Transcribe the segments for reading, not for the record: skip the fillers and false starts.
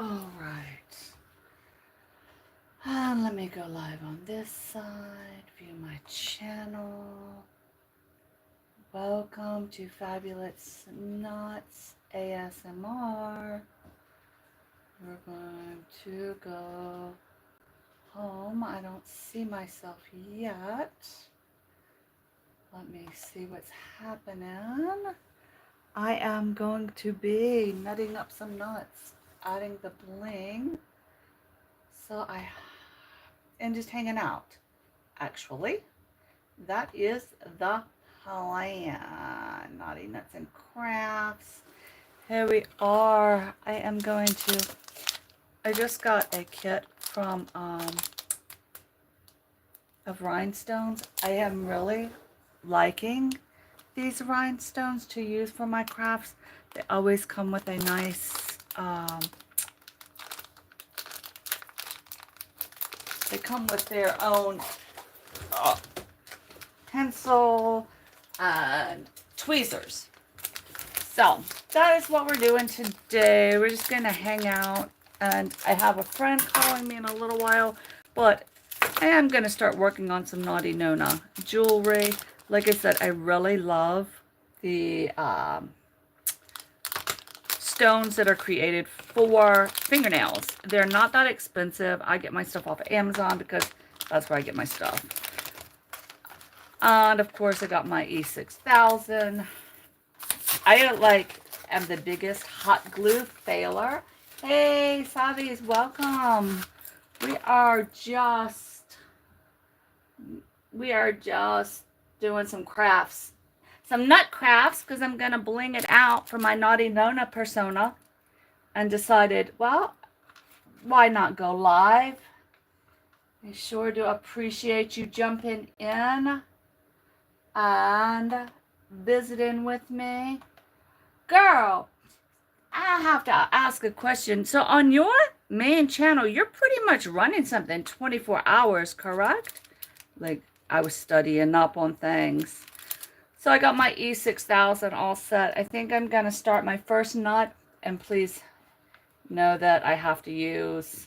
All right. And let me go live on this side. View my channel. Welcome to Fabulous Nuts ASMR. We're going to go home. I don't see myself yet. Let me see what's happening. I am going to be nutting up some nuts, adding the bling. So and just hanging out. Actually, that is the plan. Naughty Nuts and Crafts. Here we are. I just got a kit from of rhinestones. I am really liking these rhinestones to use for my crafts. They always come with a nice they come with their own pencil and tweezers. So that is what we're doing today. We're just gonna hang out, and I have a friend calling me in a little while, but I am gonna start working on some Naughty Nona jewelry. Like I said, I really love the stones that are created for fingernails. They're not that expensive. I get my stuff off of Amazon because that's where I get my stuff. And of course, I got my E6000. I am the biggest hot glue failer. Hey, Savis, welcome. We are just doing some crafts. Some nut crafts, because I'm going to bling it out for my Naughty Nona persona. And decided, well, why not go live? I sure do appreciate you jumping in and visiting with me. Girl, I have to ask a question. So on your main channel, you're pretty much running something 24 hours, correct? Like, I was studying up on things. So I got my E6000 all set. I think I'm going to start my first nut. And please know that I have to use,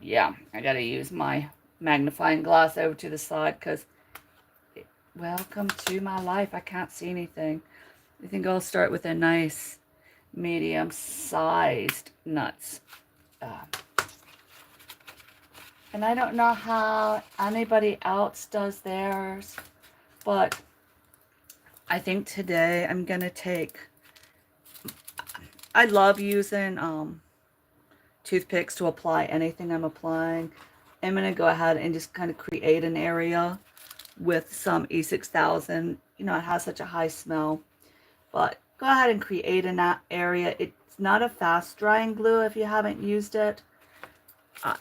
yeah, I got to use my magnifying glass over to the side because, welcome to my life. I can't see anything. I think I'll start with a nice medium-sized nuts. And I don't know how anybody else does theirs, but I think today I'm going to take, I love using toothpicks to apply anything I'm applying. I'm going to go ahead and just kind of create an area with some E6000. You know, it has such a high smell. But go ahead and create an area. It's not a fast drying glue if you haven't used it.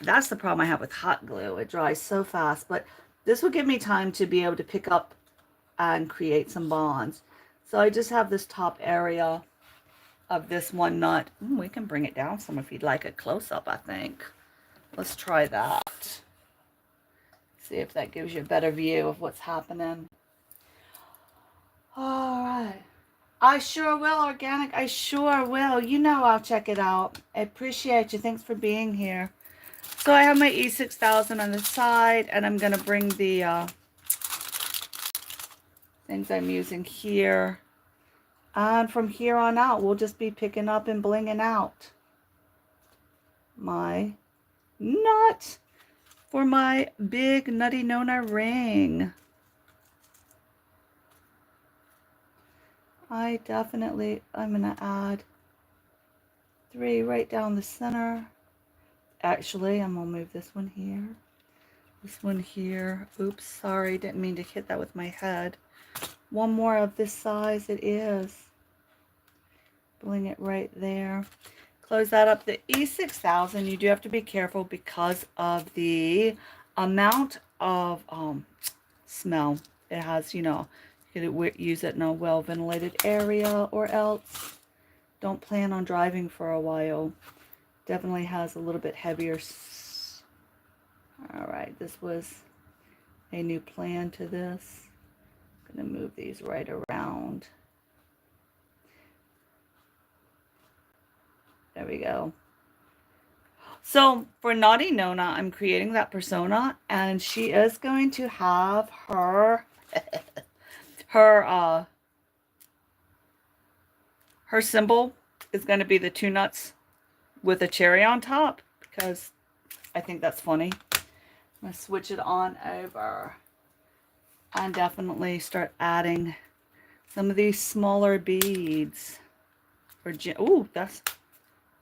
That's the problem I have with hot glue. It dries so fast. But this will give me time to be able to pick up and create some bonds. So I just have this top area of this one nut. We can bring it down some if you'd like a close-up, I think. Let's try that. See if that gives you a better view of what's happening. All right. I sure will, Organic. I sure will. You know I'll check it out. I appreciate you. Thanks for being here. So I have my E6000 on the side, and I'm going to bring the things I'm using here. And from here on out, we'll just be picking up and blinging out my nut for my big Nutty Nona ring. I'm going to add 3 right down the center. Actually, I'm going to move this one here. This one here. Oops, sorry, didn't mean to hit that with my head. One more of this size it is. Bling it right there. Close that up. The E6000, you do have to be careful because of the amount of smell it has. You know, you could use it in a well-ventilated area, or else don't plan on driving for a while. Definitely has a little bit heavier. All right, this was a new plan to this. I'm going to move these right around. There we go. So for Naughty Nona, I'm creating that persona, and she is going to have her her her symbol is going to be the 2 nuts with a cherry on top, because I think that's funny. I'm going to switch it on over and definitely start adding some of these smaller beads. Oh, that's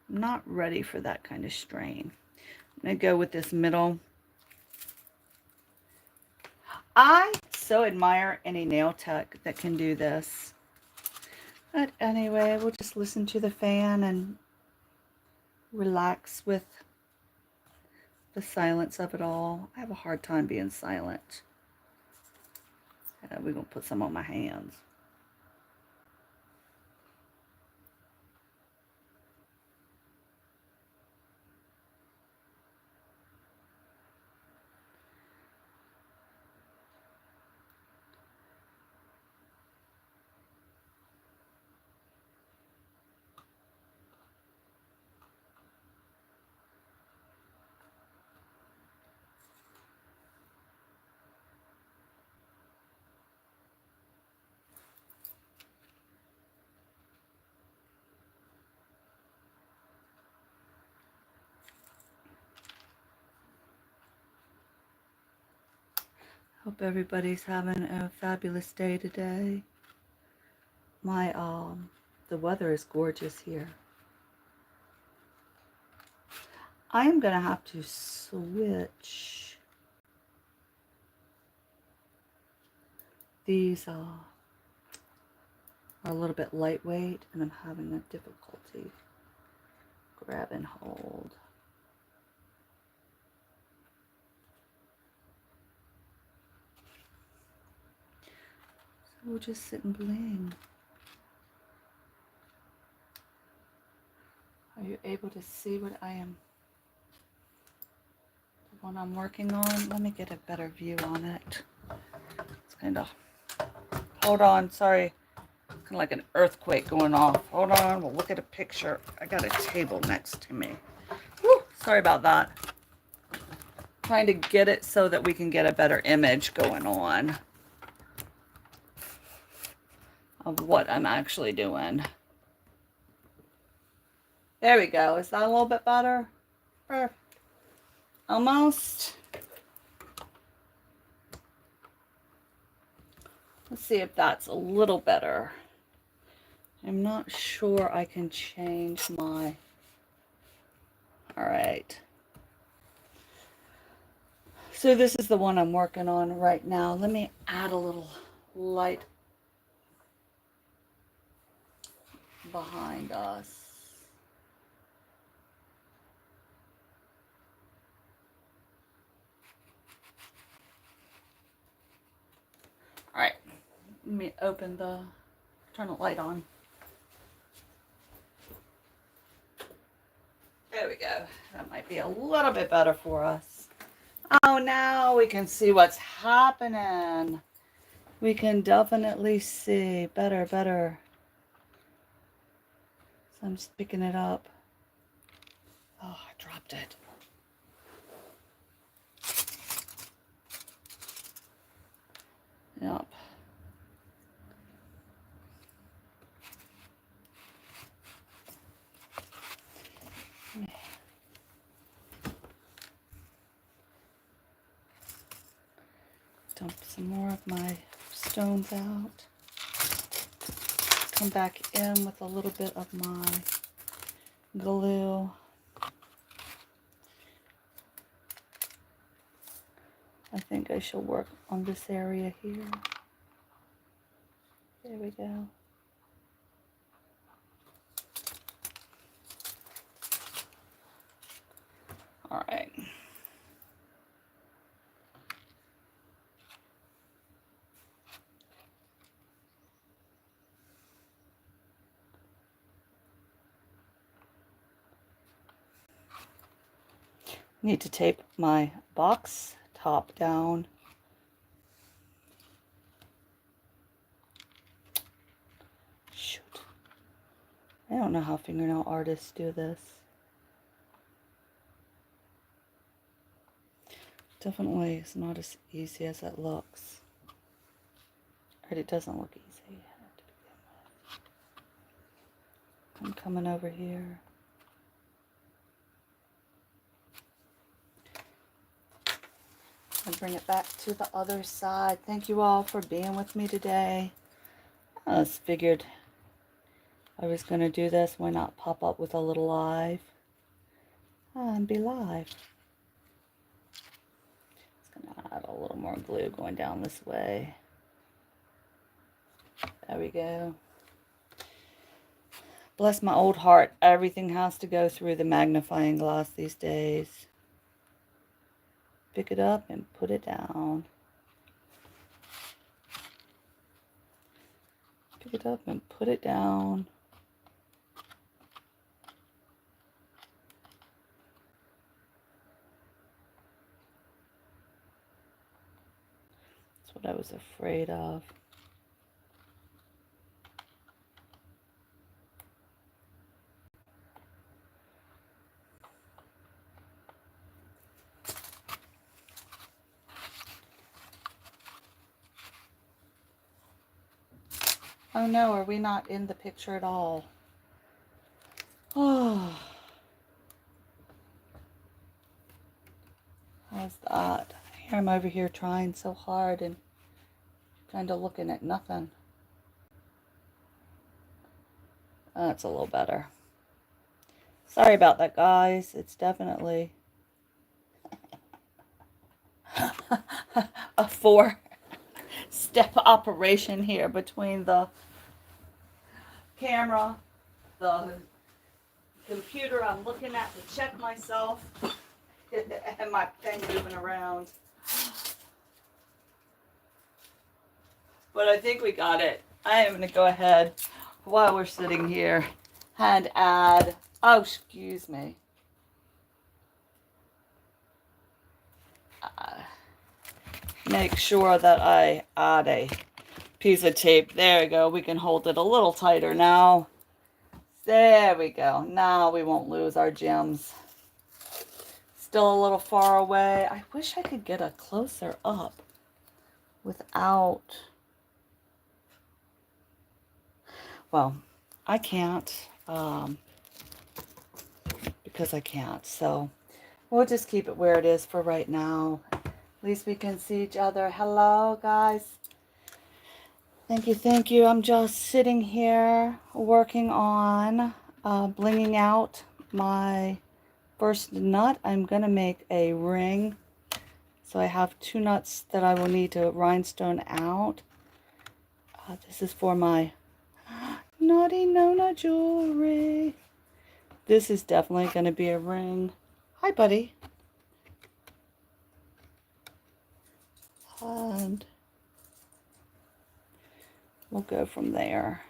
not ready for that kind of strain. I'm going to go with this middle. I so admire any nail tech that can do this. But anyway, we'll just listen to the fan and relax with the silence of it all. I have a hard time being silent. We're going to put some on my hands. Hope everybody's having a fabulous day today. The weather is gorgeous here. I am gonna have to switch these are a little bit lightweight, and I'm having a difficulty grab and hold. So we'll just sit and bling. Are you able to see what the one I'm working on? Let me get a better view on it. It's kind of, hold on, sorry. Kind of like an earthquake going off. Hold on, we'll look at a picture. I got a table next to me. Woo, sorry about that. Trying to get it so that we can get a better image going on of what I'm actually doing. There we go. Is that a little bit better? Perfect. Almost. Let's see if that's a little better. I'm not sure I can change my... All right. So this is the one I'm working on right now. Let me add a little light behind us. All right, let me turn the light on. There we go. That might be a little bit better for us. Oh, now we can see what's happening. We can definitely see better. So I'm just picking it up. Oh, I dropped it. Yep. Dump some more of my stones out. Come back in with a little bit of my glue. I think I should work on this area here. There we go. All right. Need to tape my box top down. Shoot. I don't know how fingernail artists do this. Definitely it's not as easy as it looks. Or it doesn't look easy to begin with. I'm coming over here. And bring it back to the other side. Thank you all for being with me today. I just figured I was going to do this. Why not pop up with a little live? And be live. Just going to add a little more glue going down this way. There we go. Bless my old heart. Everything has to go through the magnifying glass these days. Pick it up and put it down. Pick it up and put it down. That's what I was afraid of. Oh no, are we not in the picture at all? Oh. How's that? Here I'm over here trying so hard and kind of looking at nothing. That's a little better. Sorry about that, guys. It's definitely a 4-step operation here between the camera, the computer I'm looking at to check myself, and my thing moving around. But I think we got it. I am going to go ahead while we're sitting here and add, oh, excuse me. Make sure that I add a piece of tape. There we go. We can hold it a little tighter now. There we go. Now we won't lose our gems. Still a little far away. I wish I could get a closer up without... Well, I can't because I can't. So we'll just keep it where it is for right now. At least we can see each other. Hello, guys. Thank you, thank you. I'm just sitting here working on blinging out my first nut. I'm going to make a ring. So I have 2 nuts that I will need to rhinestone out. This is for my Naughty Nona jewelry. This is definitely going to be a ring. Hi, buddy. And we'll go from there.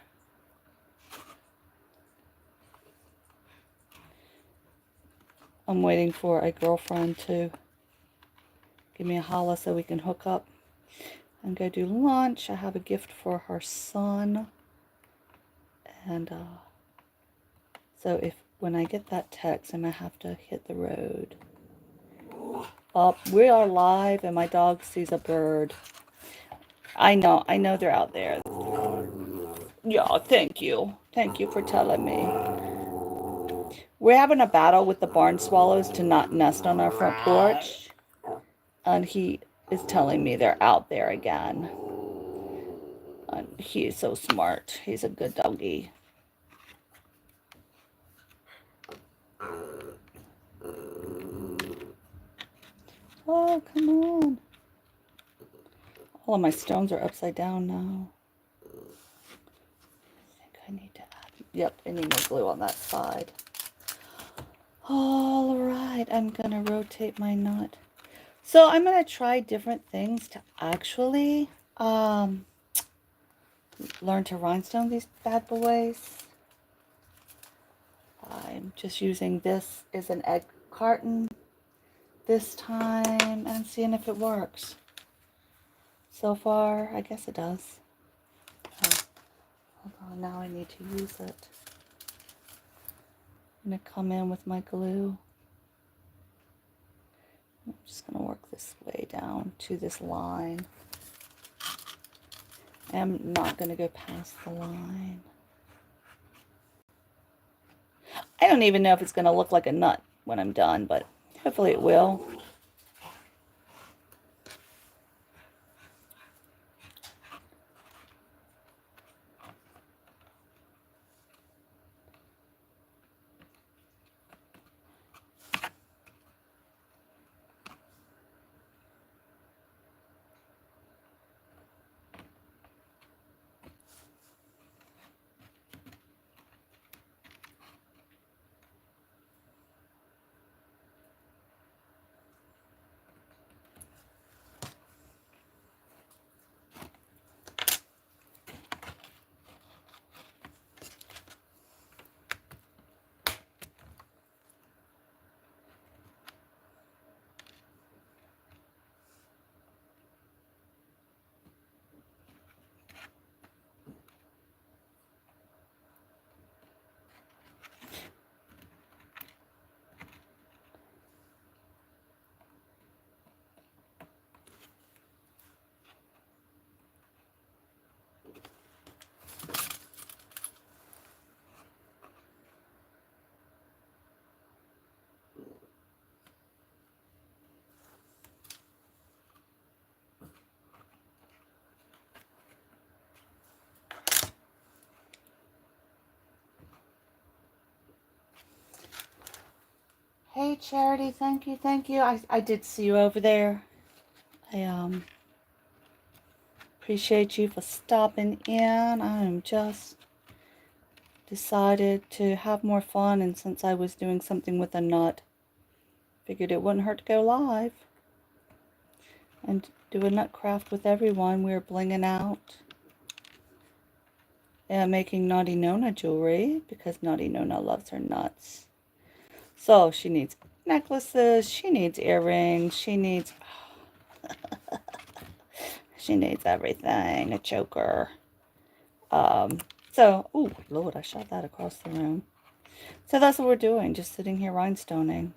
I'm waiting for a girlfriend to give me a holla so we can hook up and go do lunch. I have a gift for her son. And so when I get that text, I'm going to have to hit the road. We are live and my dog sees a bird. I know they're out there. Yeah, thank you. Thank you for telling me. We're having a battle with the barn swallows to not nest on our front porch. And he is telling me they're out there again. And he is so smart. He's a good doggy. Oh, come on. All of my stones are upside down now. I think I need to add... Yep, I need more glue on that side. All right, I'm going to rotate my nut. So I'm going to try different things to actually learn to rhinestone these bad boys. I'm just using this as an egg carton this time and seeing if it works. So far, I guess it does. Oh, hold on, now I need to use it. I'm going to come in with my glue. I'm just going to work this way down to this line. I'm not going to go past the line. I don't even know if it's going to look like a nut when I'm done, but hopefully it will. Hey Charity, thank you, thank you. I did see you over there. I appreciate you for stopping in. I'm just decided to have more fun, and since I was doing something with a nut, figured it wouldn't hurt to go live and do a nut craft with everyone. We're blinging out and making Naughty Nona jewelry because Naughty Nona loves her nuts. So she needs necklaces, she needs earrings, she needs everything, a choker. Oh Lord, I shot that across the room. So that's what we're doing, just sitting here rhinestoning.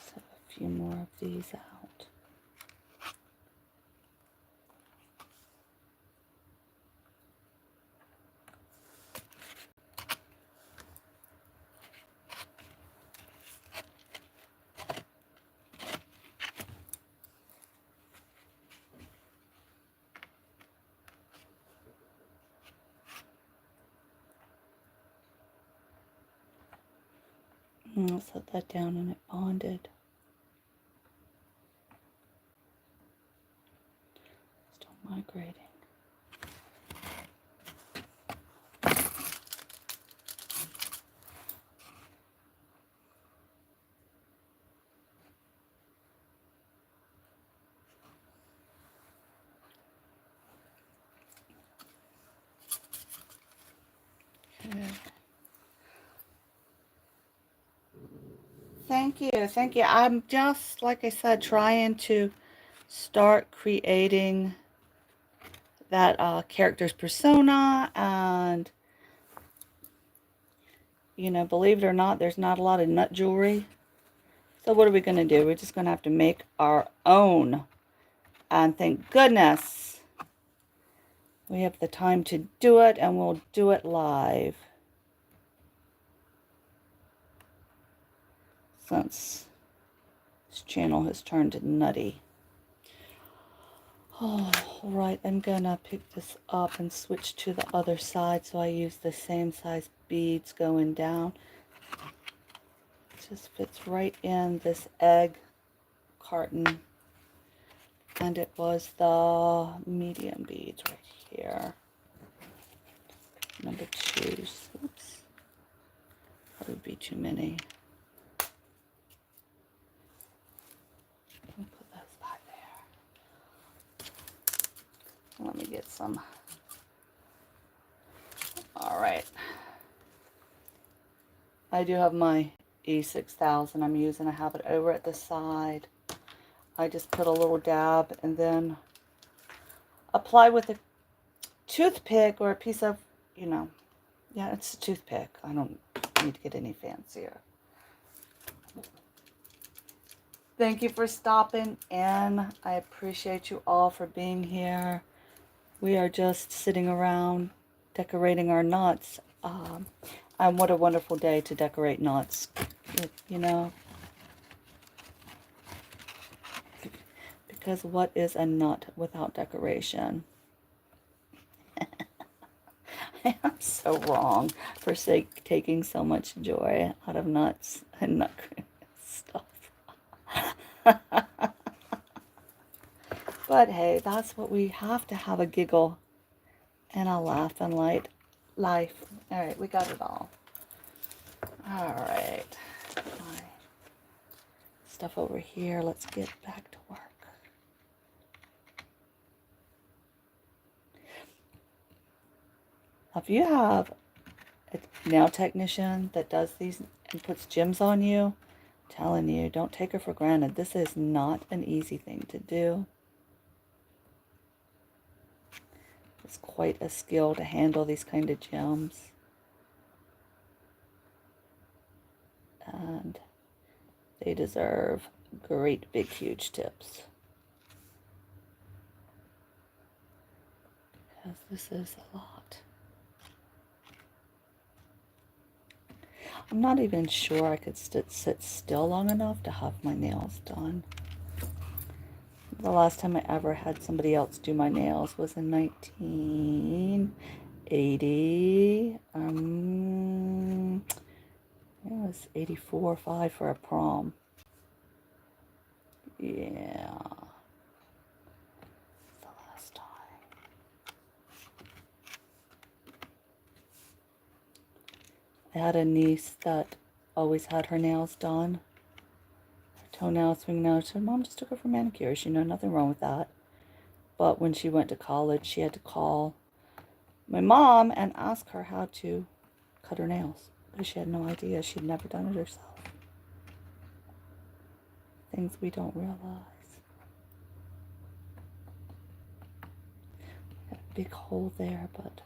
So a few more of these out. I'll set that down and it bonded. Still migrating. Okay. Thank you, thank you. I'm just, like I said, trying to start creating that character's persona, and you know, believe it or not, there's not a lot of nut jewelry. So what are we going to do? We're just going to have to make our own. And thank goodness we have the time to do it, and we'll do it live. Since this channel has turned nutty. Oh, right, I'm gonna pick this up and switch to the other side so I use the same size beads going down. It just fits right in this egg carton. And it was the medium beads right here. Number 2. Oops. That would be too many. Let me get some. All right. I do have my E6000 I'm using. I have it over at the side. I just put a little dab and then apply with a toothpick or a piece of, you know, yeah, it's a toothpick. I don't need to get any fancier. Thank you for stopping in. I appreciate you all for being here. We are just sitting around decorating our nuts. And what a wonderful day to decorate nuts, you know. Because what is a nut without decoration? I am so wrong for taking so much joy out of nuts and nut cream stuff. But hey, that's what we have to have, a giggle and a laugh and life. All right, we got it all. All right. My stuff over here. Let's get back to work. If you have a nail technician that does these and puts gems on you, I'm telling you, don't take her for granted. This is not an easy thing to do. It's quite a skill to handle these kind of gems. And they deserve great big huge tips. Because this is a lot. I'm not even sure I could sit still long enough to have my nails done. The last time I ever had somebody else do my nails was in 1980. It was 84 or 5 for a prom. Yeah. The last time. I had a niece that always had her nails done. Her toenails, fingernails. Her mom just took her for manicures. You know, nothing wrong with that. But when she went to college, she had to call my mom and ask her how to cut her nails. Because she had no idea. She'd never done it herself. Things we don't realize. Got a big hole there, but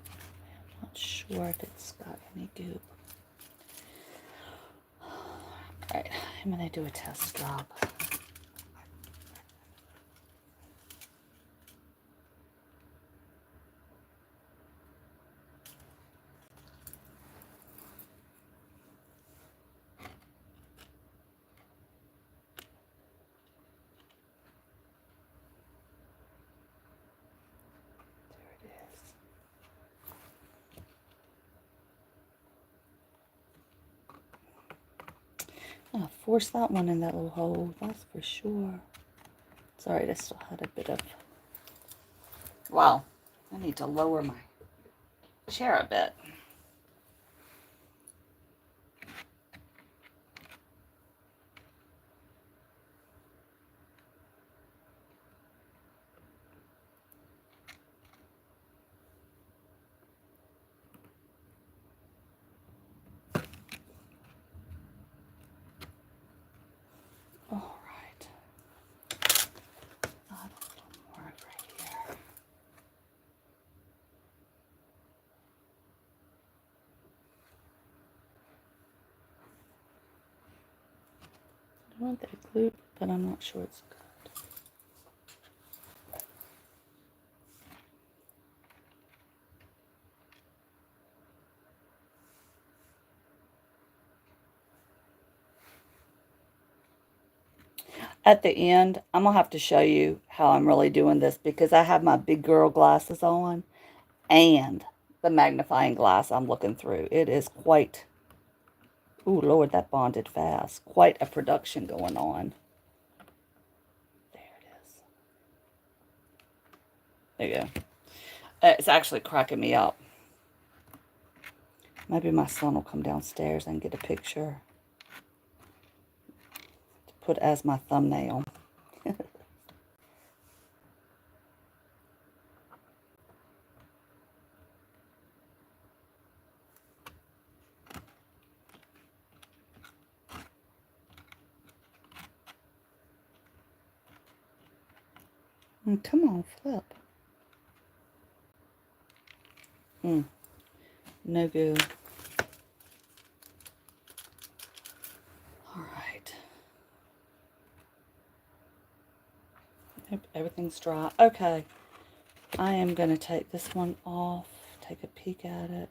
I'm not sure if it's got any goop. Alright, I'm going to do a test job. I'll force that one in that little hole, that's for sure. Sorry, I still had a bit of... Wow, I need to lower my chair a bit. All right. Add a little more right here. I want that glue, but I'm not sure it's good. At the end, I'm going to have to show you how I'm really doing this because I have my big girl glasses on and the magnifying glass I'm looking through. It is quite, ooh, Lord, that bonded fast. Quite a production going on. There it is. There you go. It's actually cracking me up. Maybe my son will come downstairs and get a picture to put as my thumbnail. Come on, flip. No goo. All right. Yep, everything's dry. Okay. I am going to take this one off. Take a peek at it.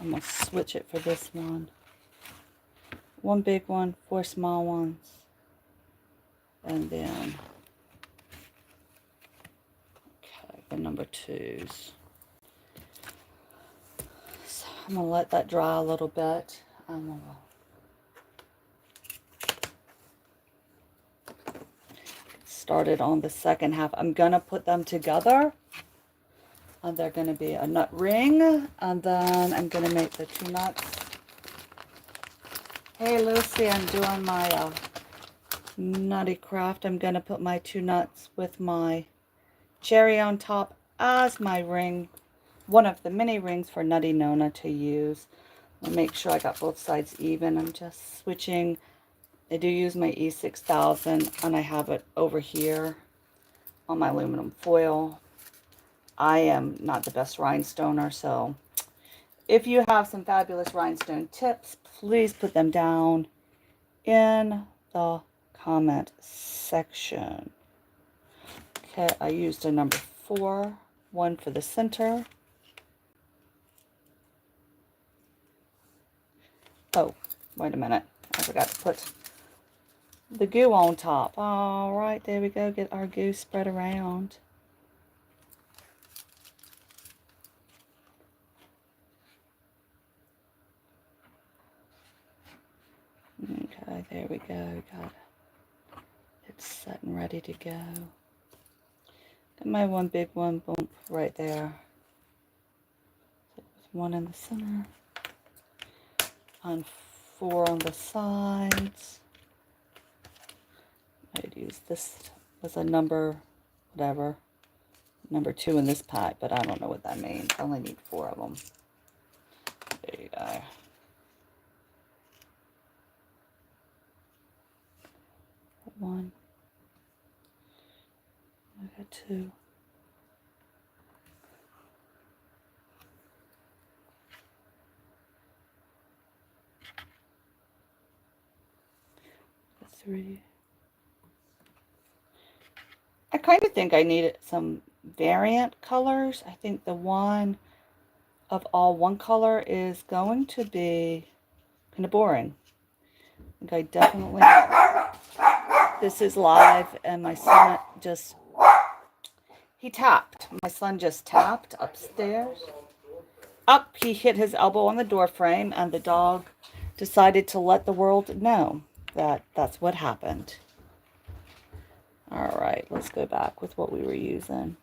I'm going to switch it for this one. One big one, 4 small ones. And then, okay, the number 2s. So I'm going to let that dry a little bit. I'm going to get started on the second half. I'm going to put them together. And they're going to be a nut ring. And then I'm going to make the 2 nuts. Hey, Lucy, I'm doing my Nutty craft. I'm going to put my 2 nuts with my cherry on top as my ring. One of the mini rings for Nutty Nona to use. I'll make sure I got both sides even. I'm just switching. I do use my E6000 and I have it over here on my aluminum foil. I am not the best rhinestoner, so if you have some fabulous rhinestone tips, please put them down in the comment section. Okay, I used a number 4, one for the center. Oh, wait a minute. I forgot to put the goo on top. All right, there we go. Get our goo spread around. Okay, there we go. Got it. It's set and ready to go. Got my one big one, boom, right there. One in the center. And 4 on the sides. I'd use this as a number, whatever, number 2 in this pack, but I don't know what that means. I only need 4 of them. There you go. One. I got 2. Got 3. I kind of think I needed some variant colors. I think the one of all one color is going to be kind of boring. I think I definitely... This is live, and my son just... He tapped. My son just tapped upstairs. Up, he hit his elbow on the door frame, and the dog decided to let the world know that that's what happened. All right, let's go back with what we were using.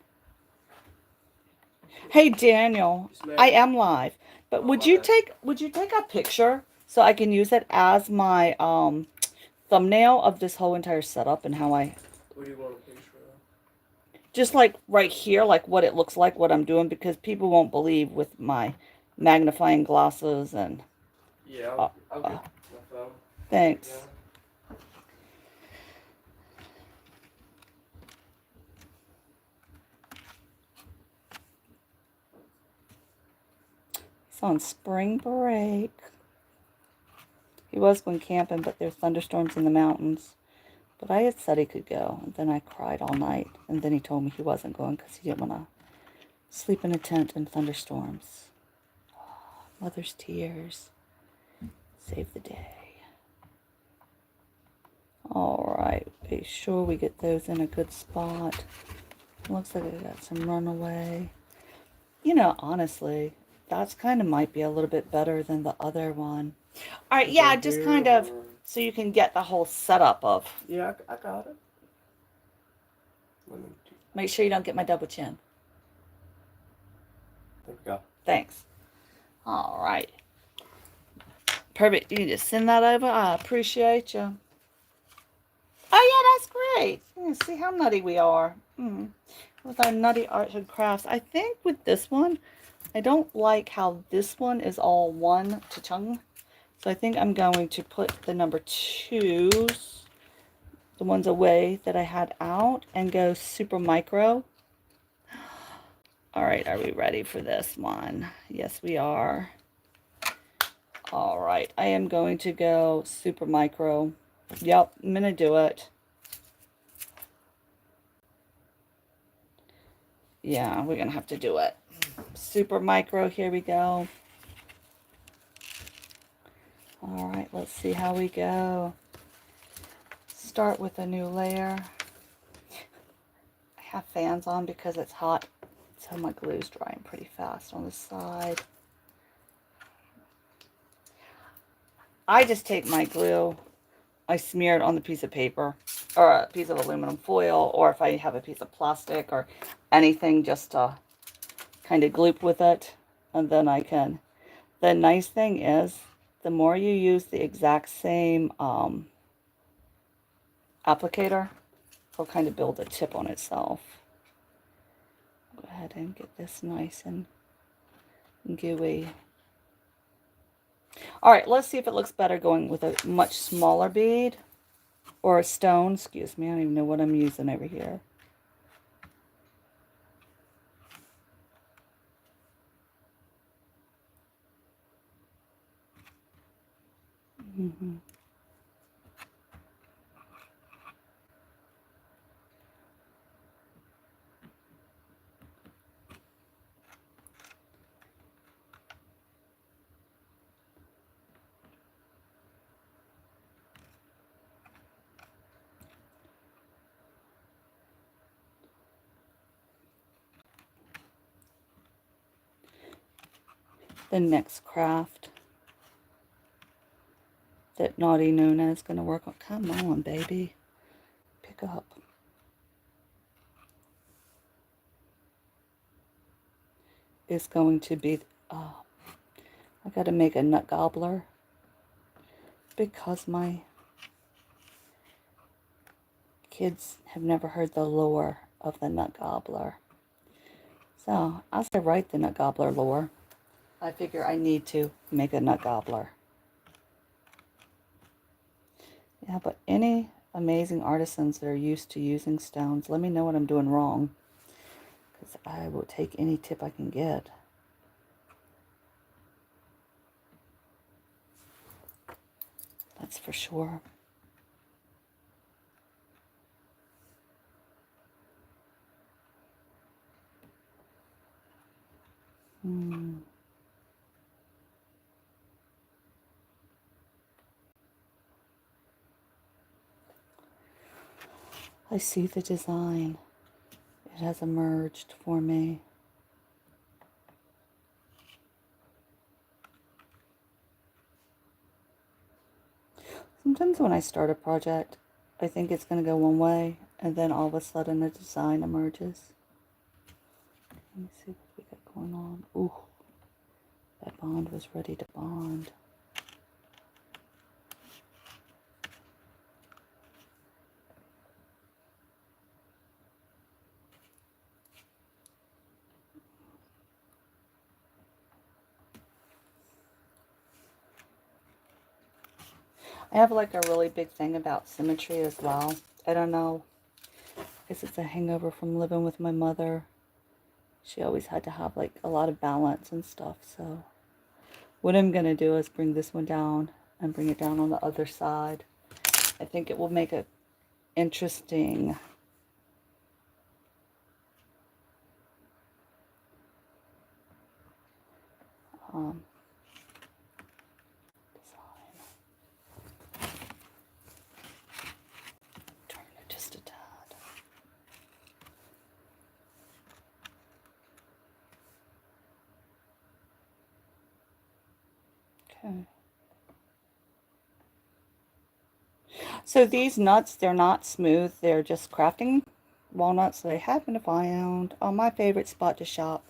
Hey, Daniel, I am live, but would you take a picture so I can use it as my thumbnail of this whole entire setup and how I... What do you want a picture of? Just like right here, like what it looks like, what I'm doing, because people won't believe with my magnifying glasses and... Yeah, I'll get my phone. Thanks. Yeah. He's on spring break. He was going camping, but there's thunderstorms in the mountains. But I had said he could go, and then I cried all night. And then he told me he wasn't going because he didn't want to sleep in a tent in thunderstorms. Oh, mother's tears. Save the day. All right, be sure we get those in a good spot. Looks like I got some runaway. You know, honestly, that's kind of might be a little bit better than the other one. All right, yeah, just kind of so you can get the whole setup of. Yeah, I got it. Make sure you don't get my double chin. There we go. Thanks. All right. Perfect. You need to send that over. I appreciate you. Oh, yeah, that's great. Yeah, see how nutty we are. With our Nutty Arts and Crafts. I think with this one, I don't like how this one is all one cha-chung. So I think I'm going to put the number 2s the ones away that I had out and go super micro. All right, are we ready for this one? Yes, we are. All right, I am going to go super micro. Yep, I'm gonna do it. Yeah, we're gonna have to do it. Super micro, here we go. All right, let's see how we go. Start with a new layer. I have fans on because it's hot, so my glue is drying pretty fast on the side. I just take my glue, I smear it on the piece of paper or a piece of aluminum foil, or if I have a piece of plastic or anything, just to kind of gloop with it, and then I can. The nice thing is, the more you use the exact same applicator, it'll kind of build a tip on itself. Go ahead and get this nice and gooey. All right, let's see if it looks better going with a much smaller bead or a stone. Excuse me, I don't even know what I'm using over here. The next craft that Naughty Nona is going to work on. Come on, baby. Pick up. Is going to be, I got to make a nut gobbler because my kids have never heard the lore of the nut gobbler. So, as I write the nut gobbler lore, I figure I need to make a nut gobbler. Yeah, but any amazing artisans that are used to using stones, let me know what I'm doing wrong, because I will take any tip I can get. That's for sure. I see the design. It has emerged for me. Sometimes when I start a project, I think it's going to go one way, and then all of a sudden a design emerges. Let me see what we got going on. Ooh, that bond was ready to bond. I have like a really big thing about symmetry as well. I don't know. I guess it's a hangover from living with my mother. She always had to have like a lot of balance and stuff. So what I'm going to do is bring this one down and bring it down on the other side. I think it will make it interesting. Design. Turn it just a tad. Okay. So these nuts, they're not smooth. They're just crafting walnuts that I happen to find on my favorite spot to shop,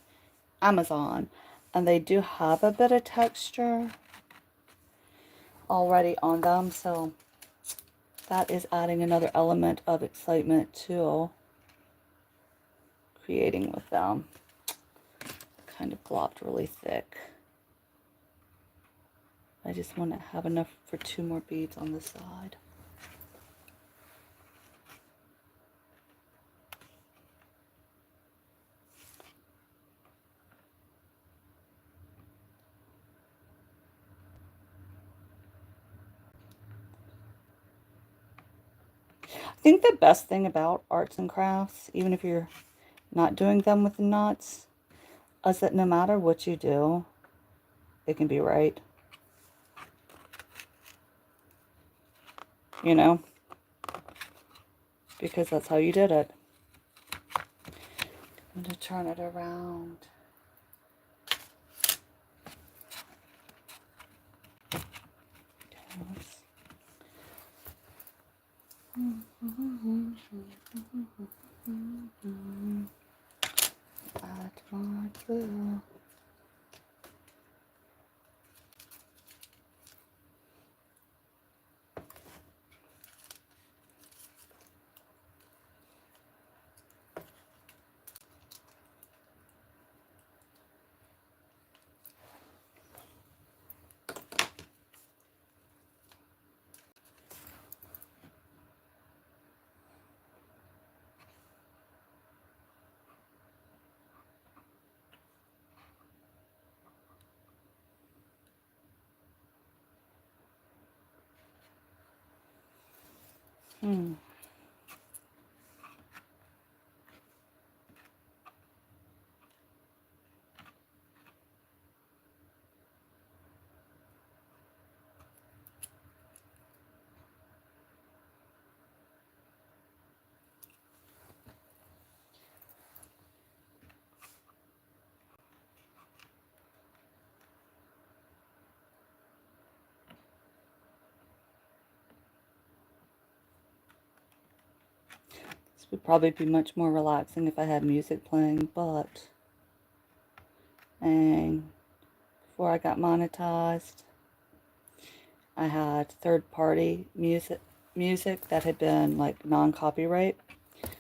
Amazon. And they do have a bit of texture already on them. So that is adding another element of excitement to creating with them. Kind of glopped really thick. I just want to have enough for 2 more beads on the side. I think the best thing about arts and crafts, even if you're not doing them with the knots, is that no matter what you do, it can be right. You know? Because that's how you did it. I'm going to turn it around. Add my glue. Hmm. This would probably be much more relaxing if I had music playing, but and before I got monetized, I had third-party music that had been like non-copyright.